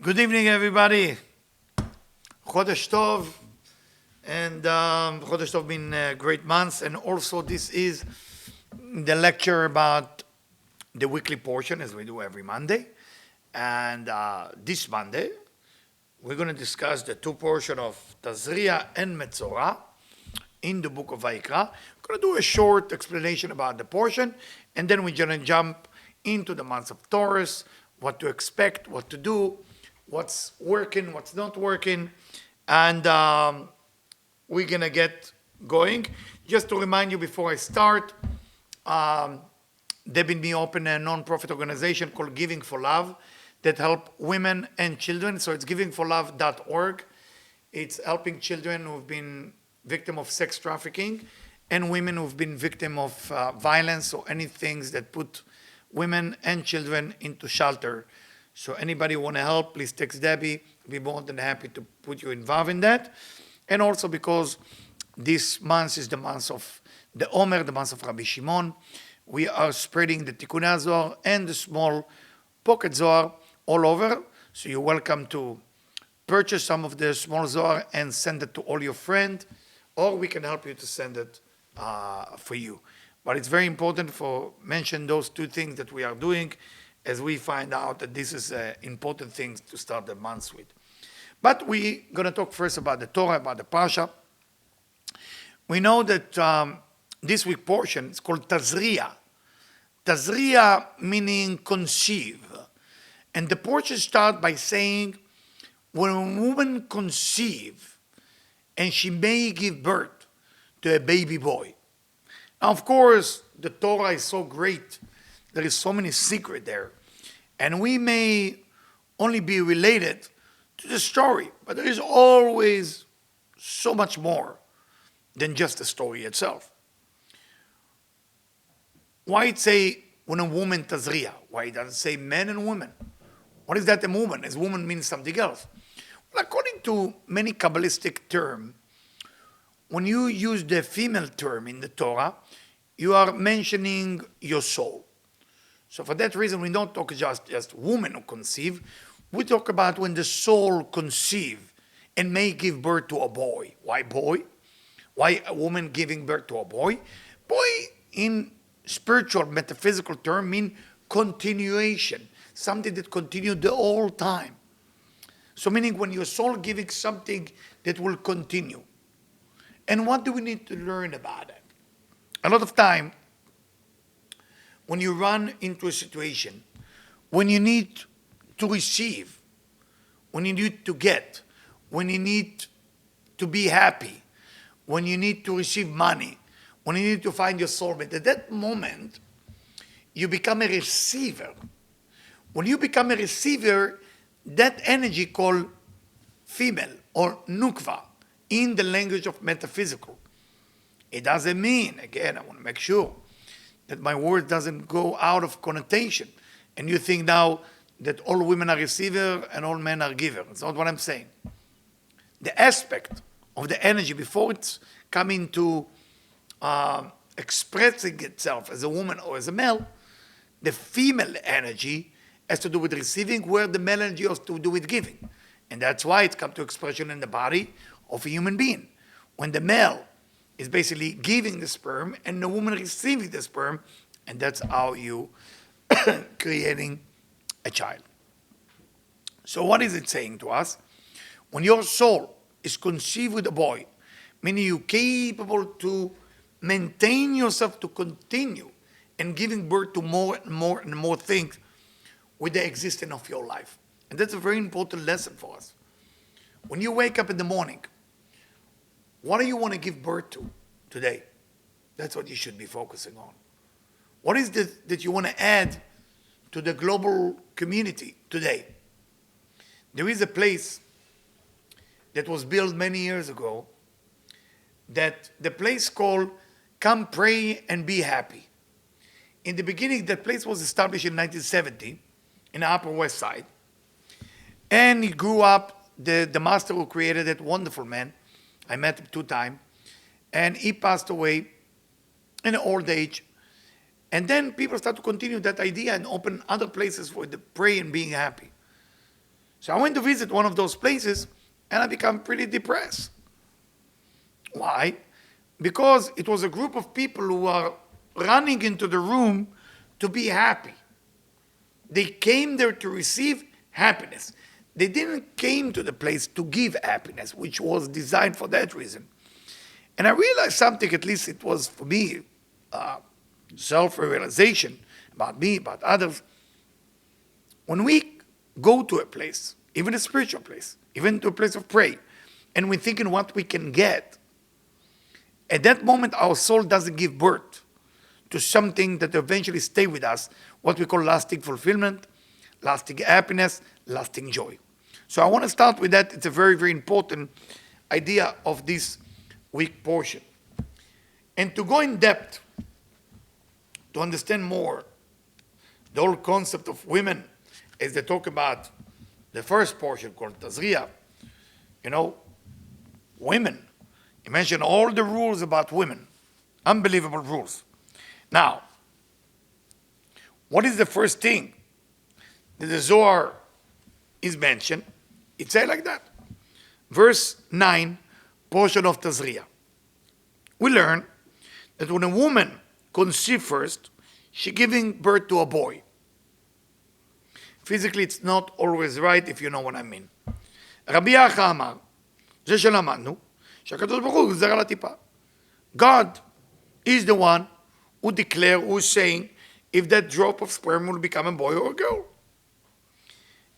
Good evening, everybody. Chodesh Tov, and Chodesh Tov been great months, and also this is the lecture about the weekly portion, as we do every Monday. And this Monday, we're going to discuss the two portions of Tazria and Metzora in the book of Vayikra. We're going to do a short explanation about the portion, and then we're going to jump into the months of Taurus, what to expect, what to do, what's working, what's not working, and we're going to get going. Just to remind you before I start, Deb and me open a non-profit organization called Giving for Love that help women and children. So it's givingforlove.org. It's helping children who've been victim of sex trafficking and women who've been victim of violence or any things that put women and children into shelter. So anybody want to help, please text Debbie. We'll be more than happy to put you involved in that. And also because this month is the month of the Omer, the month of Rabbi Shimon, we are spreading the Tikkun Zohar and the small pocket Zohar all over. So you're welcome to purchase some of the small Zohar and send it to all your friends, or we can help you to send it for you. But it's very important for mention those two things that we are doing, as we find out that this is important things to start the month with. But we're going to talk first about the Torah, about the Parsha. We know that this week portion is called Tazria. Tazria meaning conceive. And the portion starts by saying, when a woman conceive, and she may give birth to a baby boy. Now, of course, the Torah is so great. There is so many secrets there. And we may only be related to the story, but there is always so much more than just the story itself. Why it say when a woman tazria? Why it doesn't say men and women? What is that a woman? As woman means something else. Well, according to many Kabbalistic terms, when you use the female term in the Torah, you are mentioning your soul. So for that reason, we don't talk just woman who conceive. We talk about when the soul conceive and may give birth to a boy. Why boy? Why a woman giving birth to a boy? Boy, in spiritual, metaphysical term, mean continuation. Something that continued the whole time. So meaning when your soul giving something that will continue. And what do we need to learn about it? A lot of time, when you run into a situation, when you need to receive, when you need to get, when you need to be happy, when you need to receive money, when you need to find your soulmate, at that moment, you become a receiver. When you become a receiver, that energy called female or nukva in the language of metaphysical. It doesn't mean, again, I want to make sure that my word doesn't go out of connotation. And you think now that all women are receiver and all men are giver. It's not what I'm saying. The aspect of the energy before it's coming to expressing itself as a woman or as a male, the female energy has to do with receiving, where the male energy has to do with giving. And that's why it comes to expression in the body of a human being. When the male is basically giving the sperm and the woman receiving the sperm, and that's how you creating a child. So what is it saying to us? When your soul is conceived with a boy, meaning you're capable to maintain yourself to continue and giving birth to more and more and more things with the existence of your life. And that's a very important lesson for us. When you wake up in the morning, what do you want to give birth to today? That's what you should be focusing on. What is it that you want to add to the global community today? There is a place that was built many years ago, that the place called Come Pray and Be Happy. In the beginning, that place was established in 1970 in the Upper West Side. And he grew up, the master who created it, wonderful man. I met him 2 times. And he passed away in old age. And then people start to continue that idea and open other places for the pray and being happy. So I went to visit one of those places and I became pretty depressed. Why? Because it was a group of people who are running into the room to be happy. They came there to receive happiness. They didn't came to the place to give happiness, which was designed for that reason. And I realized something, at least it was for me, self-realization about me, about others. When we go to a place, even a spiritual place, even to a place of prayer, and we're thinking what we can get, at that moment our soul doesn't give birth to something that eventually stay with us, what we call lasting fulfillment, lasting happiness, lasting joy. So I want to start with that. It's a very, very important idea of this week portion. And to go in depth, to understand more the whole concept of women, as they talk about the first portion called Tazria, women. He mentioned all the rules about women, unbelievable rules. Now, what is the first thing that the Zohar is mentioned? It says like that. Verse 9, portion of Tazria. We learn that when a woman conceives first, she's giving birth to a boy. Physically, it's not always right, if you know what I mean. רבי יחא אמר, זה שלמדנו, שהקדוש ברוך הוא גזר על הטיפה. God is the one who declare, who is saying, if that drop of sperm will become a boy or a girl.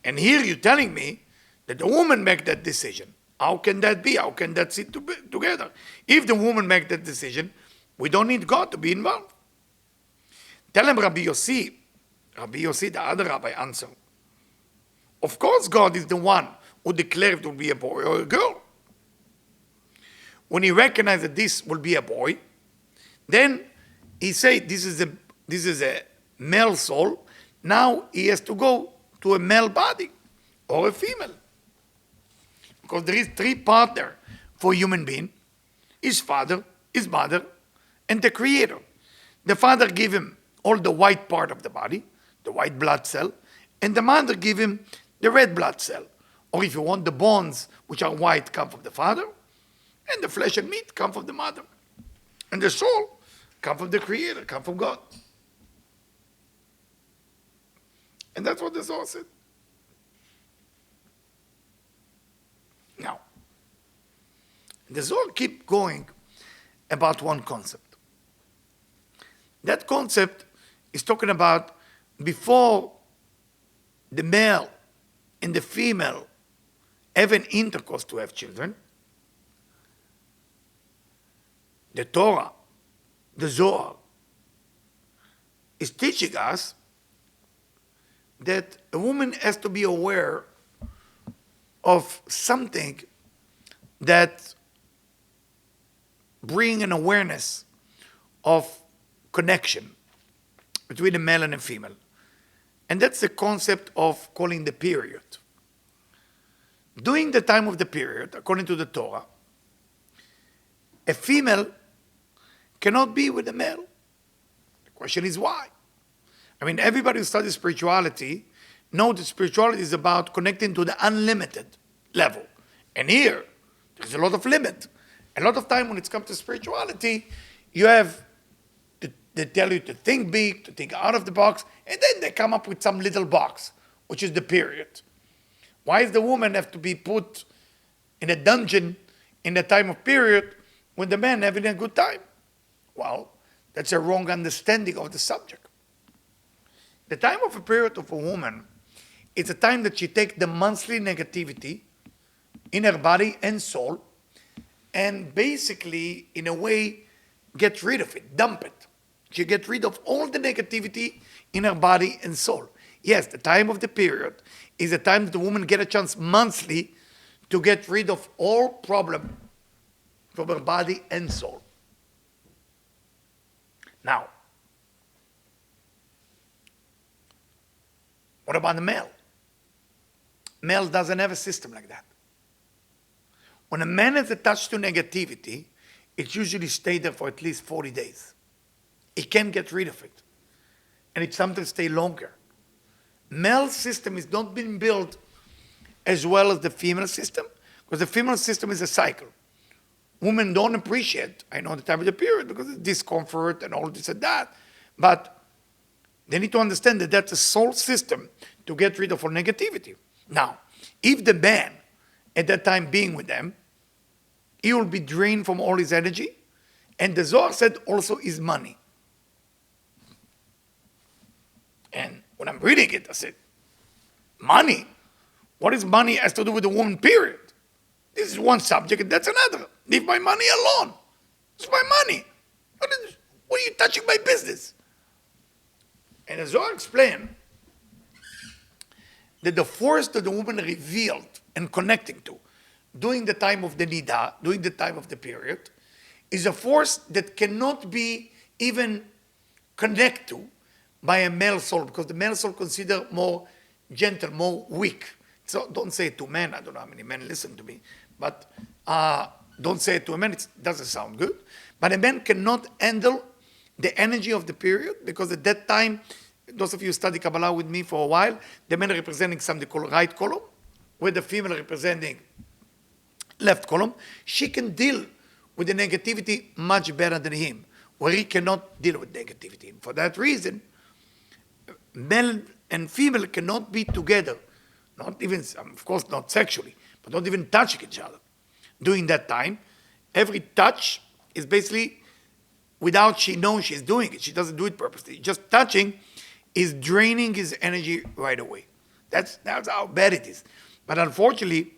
And here you're telling me that the woman make that decision. How can that be? How can that sit together? If the woman make that decision, we don't need God to be involved. Tell him Rabbi Yossi, the other rabbi, answer. Of course God is the one who declared it will be a boy or a girl. When he recognized that this will be a boy, then he said this is a male soul. Now he has to go to a male body or a female. Because there is three partners for a human being: his father, his mother, and the creator. The father give him all the white part of the body, the white blood cell, and the mother give him the red blood cell. Or if you want, the bones, which are white, come from the father, and the flesh and meat come from the mother. And the soul come from the creator, come from God. And that's what the Zohar said. Now, the Zohar keep going about one concept. That concept is talking about before the male and the female have an intercourse to have children, the Torah, the Zohar, is teaching us that a woman has to be aware of something that bring an awareness of connection between a male and a female. And that's the concept of calling the period. During the time of the period, according to the Torah, a female cannot be with a male. The question is why? I mean, everybody who studies spirituality knows that spirituality is about connecting to the unlimited level. And here, there's a lot of limit. A lot of time when it comes to spirituality, you have they tell you to think big, to think out of the box, and then they come up with some little box, which is the period. Why does the woman have to be put in a dungeon in the time of period when the man having a good time? Well, that's a wrong understanding of the subject. The time of a period of a woman is a time that she takes the monthly negativity in her body and soul and basically, in a way, get rid of it, dump it. She gets rid of all the negativity in her body and soul. Yes, the time of the period is the time that the woman get a chance monthly to get rid of all problem from her body and soul. Now, what about the male? Male doesn't have a system like that. When a man is attached to negativity, it usually stays there for at least 40 days. He can't get rid of it. And it sometimes stays longer. Male system is not being built as well as the female system, because the female system is a cycle. Women don't appreciate, I know, the time of the period because it's discomfort and all this and that, but they need to understand that that's a soul system to get rid of all negativity. Now, if the man at that time being with them, he will be drained from all his energy, and the Zohar said also his money. And when I'm reading it, I said, money? What is money has to do with the woman, period? This is one subject, and that's another. Leave my money alone. It's my money. What are you touching my business? And the Zohar explained that the force that the woman revealed and connecting to during the time of the nidah, during the time of the period, is a force that cannot be even connected to by a male soul, because the male soul considered more gentle, more weak. So don't say it to men. I don't know how many men listen to me, but don't say it to a man. It doesn't sound good. But a man cannot handle the energy of the period, because at that time, those of you who study Kabbalah with me for a while, the men representing something called right column, with the female representing left column. She can deal with the negativity much better than him, where he cannot deal with negativity. For that reason, male and female cannot be together, not even, of course, not sexually, but not even touching each other. During that time, every touch is basically without she knows she's doing it. She doesn't do it purposely. Just touching is draining his energy right away. That's how bad it is. But unfortunately,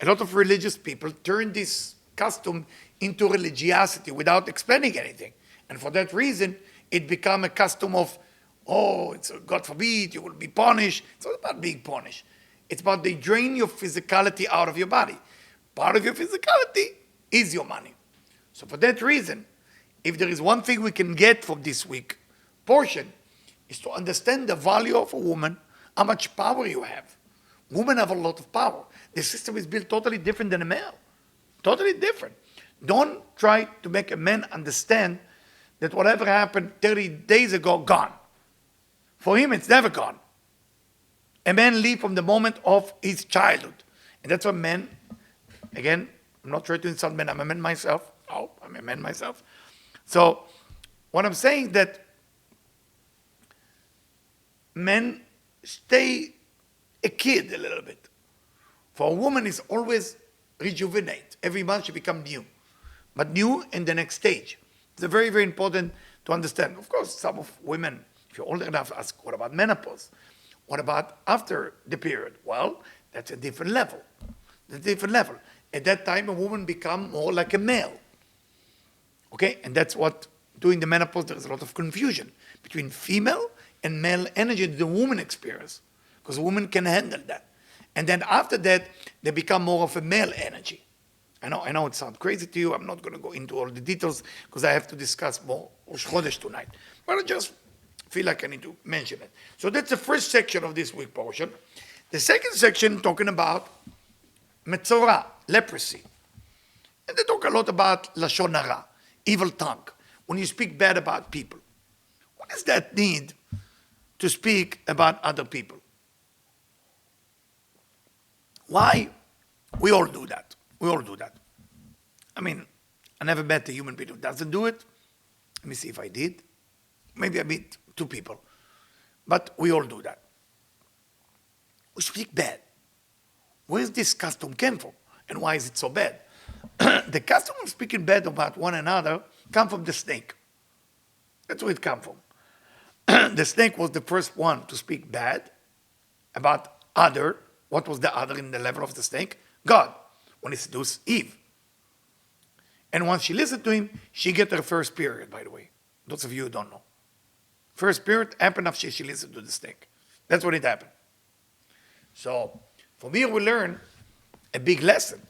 a lot of religious people turn this custom into religiosity without explaining anything. And for that reason, it become a custom of, oh, it's God forbid, you will be punished. It's not about being punished. It's about they drain your physicality out of your body. Part of your physicality is your money. So for that reason, if there is one thing we can get from this week portion, is to understand the value of a woman, how much power you have. Women have a lot of power. The system is built totally different than a male. Totally different. Don't try to make a man understand that whatever happened 30 days ago, gone. For him, it's never gone. A man lives from the moment of his childhood. And that's why men, again, I'm not trying to insult men, I'm a man myself. Oh, I'm a man myself. So, what I'm saying that men stay a kid a little bit. For a woman, it's always rejuvenate. Every month she becomes new. But new in the next stage. It's very, very important to understand. Of course, some of women, if you're older enough, ask, what about menopause? What about after the period? Well, that's a different level. That's a different level. At that time, a woman becomes more like a male. Okay? And that's what, during the menopause, there's a lot of confusion between female and male energy that the woman experience. Because a woman can handle that. And then after that, they become more of a male energy. I know it sounds crazy to you. I'm not going to go into all the details because I have to discuss more Rosh Chodesh tonight. But I just feel like I need to mention it. So that's the first section of this week portion. The second section talking about Metzora, leprosy. And they talk a lot about Lashon Hara, evil tongue. When you speak bad about people. What does that need to speak about other people? Why? We all do that. We all do that. I mean, I never met a human being who doesn't do it. Let me see if I did. Maybe I meet 2 people. But we all do that. We speak bad. Where is this custom came from? And why is it so bad? The custom of speaking bad about one another come from the snake. That's where it come from. The snake was the first one to speak bad about other. What was the other in the level of the snake? God, when he seduced Eve. And once she listened to him, she get her first period, by the way. Those of you who don't know. First period happened after she listened to the snake. That's when it happened. So, from here we learn a big lesson.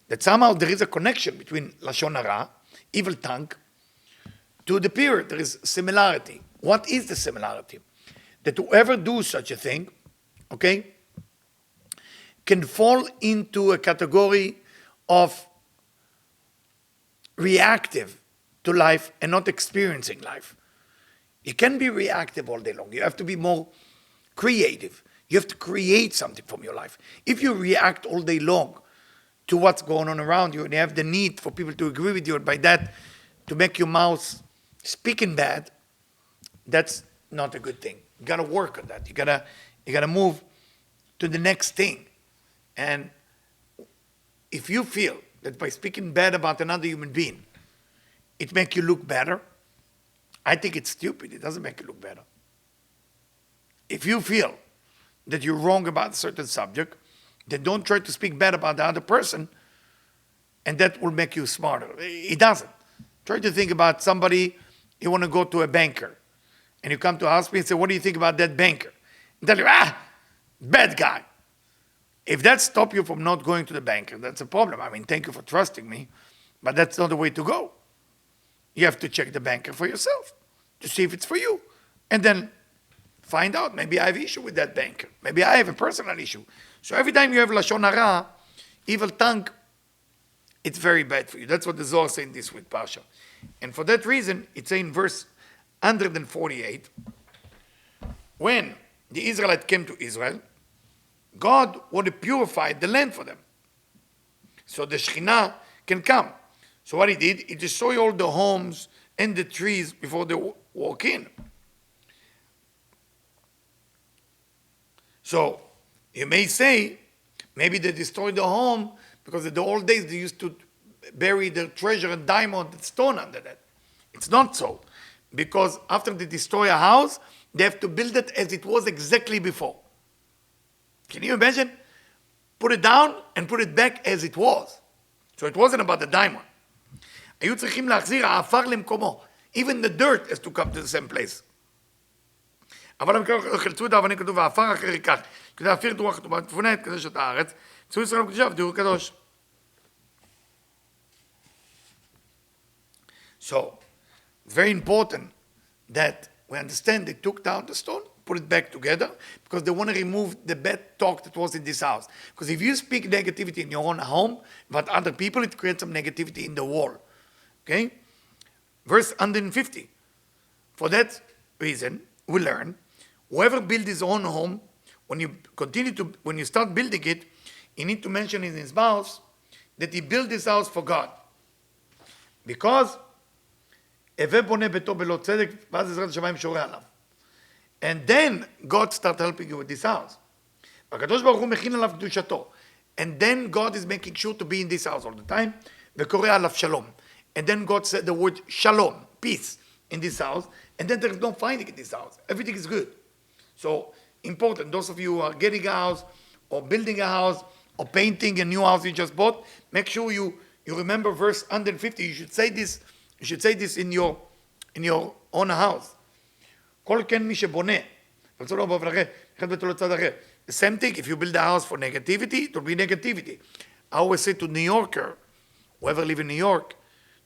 That somehow there is a connection between Lashon Hara, evil tongue, to the period. There is similarity. What is the similarity? That whoever do such a thing, okay, can fall into a category of reactive to life and not experiencing life. You can be reactive all day long. You have to be more creative. You have to create something from your life. If you react all day long to what's going on around you, and you have the need for people to agree with you, and by that, to make your mouth speaking bad, that's not a good thing. You gotta work on that. You gotta move to the next thing. And if you feel that by speaking bad about another human being, it makes you look better, I think it's stupid. It doesn't make you look better. If you feel that you're wrong about a certain subject, then don't try to speak bad about the other person, and that will make you smarter. It doesn't. Try to think about somebody, you want to go to a banker, and you come to a hospital and say, what do you think about that banker? And tell you, bad guy. If that stops you from not going to the banker, that's a problem. I mean, thank you for trusting me, but that's not the way to go. You have to check the banker for yourself to see if it's for you. And then find out, maybe I have issue with that banker. Maybe I have a personal issue. So every time you have Lashon Hara, evil tongue, it's very bad for you. That's what the Zohar says in this week, Parsha. And for that reason, it's in verse 148, when the Israelites came to Israel, God wanted to purify the land for them, so the Shekhinah can come. So what he did, he destroyed all the homes and the trees before they walk in. So you may say, maybe they destroyed the home because in the old days they used to bury their treasure and diamond and stone under that. It's not so. Because after they destroy a house, they have to build it as it was exactly before. Can you imagine? Put it down and put it back as it was. So it wasn't about the diamond. היו צריכים להחזיר העפר למקומו. Even the dirt has to come to the same place. אבל הם חלצו את האבנים, כתוב, העפר אחר ייקח, כדי להפיר את רוח הטומאה, תפונה את קדשת הארץ, צאו ישראל בקדושה ותראו קדוש. So, it's very important that we understand they took down the stone, put it back together, because they want to remove the bad talk that was in this house. Because if you speak negativity in your own home about other people, it creates some negativity in the wall. Okay? Verse 150. For that reason, we learn, whoever builds his own home, when you start building it, you need to mention in his mouth that he built this house for God. Because and then God starts helping you with this house. And then God is making sure to be in this house all the time. And then God said the word shalom, peace, in this house. And then there is no fighting in this house. Everything is good. So important, those of you who are getting a house or building a house or painting a new house you just bought, make sure you remember verse 150. You should say this in your own house. כל כן מי שבונה, the same thing, if you build a house for negativity, it will be negativity. I always say to New Yorker, whoever live in New York,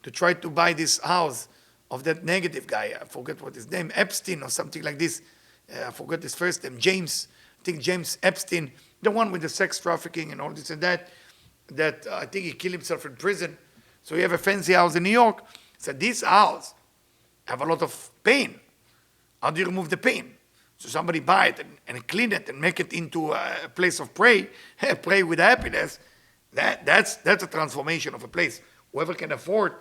to try to buy this house of that negative guy, I forget what his name, Epstein or something like this, I forget his first name, James, I think James Epstein, the one with the sex trafficking and all this and that I think he killed himself in prison. So you have a fancy house in New York. So this house have a lot of pain. How do you remove the pain? So somebody buy it and clean it and make it into a place of pray with happiness. That's a transformation of a place. Whoever can afford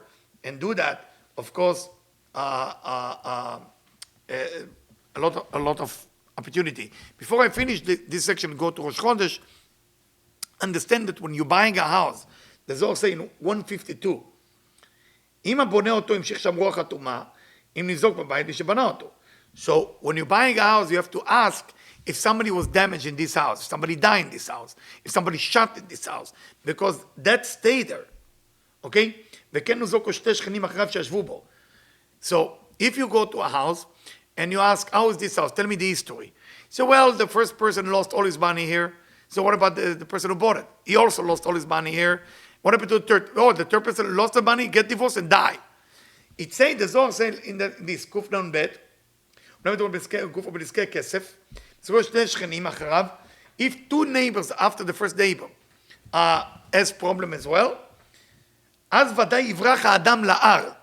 and do that, of course, a lot of opportunity. Before I finish this section, go to Rosh Chodesh, understand that when you're buying a house, the Zohar say in 152, אם הבונה אותו המשיך שם רוח הטומאה, אם ניזוק בבית מי שבנה אותו. So when you're buying a house, you have to ask if somebody was damaged in this house, if somebody died in this house, if somebody shot in this house, because that stay there. Okay? וכן נוזוקו שתי שכנים אחריו שישבו בו. So if you go to a house and you ask, how is this house? Tell me the history. So, well, the first person lost all his money here. So what about the person who bought it? He also lost all his money here. What happened to the third? Oh, the third person lost the money, get divorced, and die. It says, the Zohar says in this קוף נ"ב, if two neighbors after the first neighbor has problem as well, אז ודאי יברח האדם להר.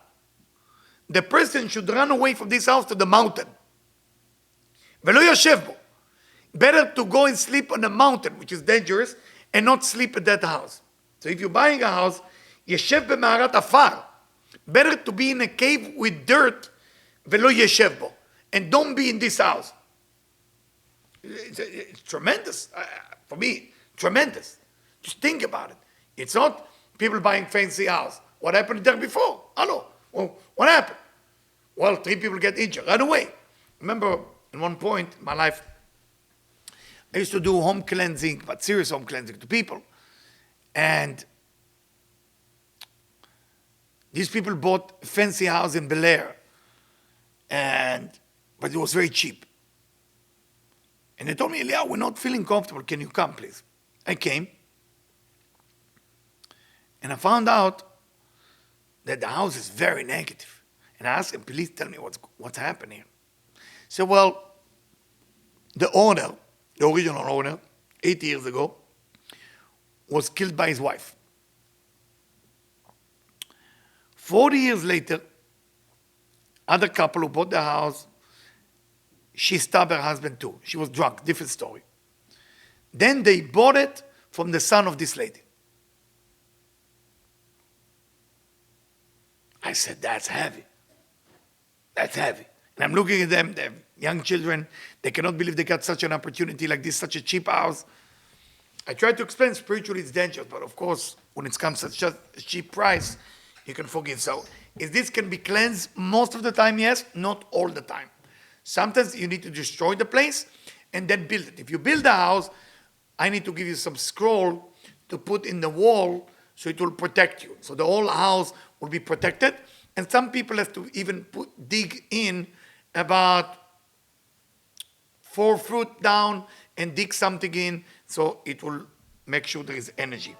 The person should run away from this house to the mountain. ולא יושב בו. better to go and sleep on a mountain, which is dangerous, and not sleep at that house. So if you're buying a house, yeshev b'ma'arat afar. Better to be in a cave with dirt, velo yeshev bo, and don't be in this house. It's tremendous. For me, tremendous. Just think about it. It's not people buying fancy house. What happened there before? Hello. Well, what happened? Well, 3 people get injured right away. Remember, at one point in my life, I used to do home cleansing, but serious home cleansing to people. And these people bought a fancy house in Bel Air, but it was very cheap. And they told me, Eliyahu, we're not feeling comfortable. Can you come, please? I came. And I found out that the house is very negative. And I asked him, please tell me what's happening. He said, well, the owner, the original owner, 8 years ago, was killed by his wife. 40 years later, other couple who bought the house, she stabbed her husband too. She was drunk, different story. Then they bought it from the son of this lady. I said, that's heavy. That's heavy. And I'm looking at them, they have young children, they cannot believe they got such an opportunity like this, such a cheap house. I tried to explain spiritually it's dangerous, but of course, when it comes to such a cheap price, you can forgive. So, is this can be cleansed most of the time? Yes, not all the time. Sometimes you need to destroy the place and then build it. If you build a house, I need to give you some scroll to put in the wall so it will protect you. So the whole house will be protected. And some people have to even dig in about 4 foot down and dig something in so it will make sure there is energy.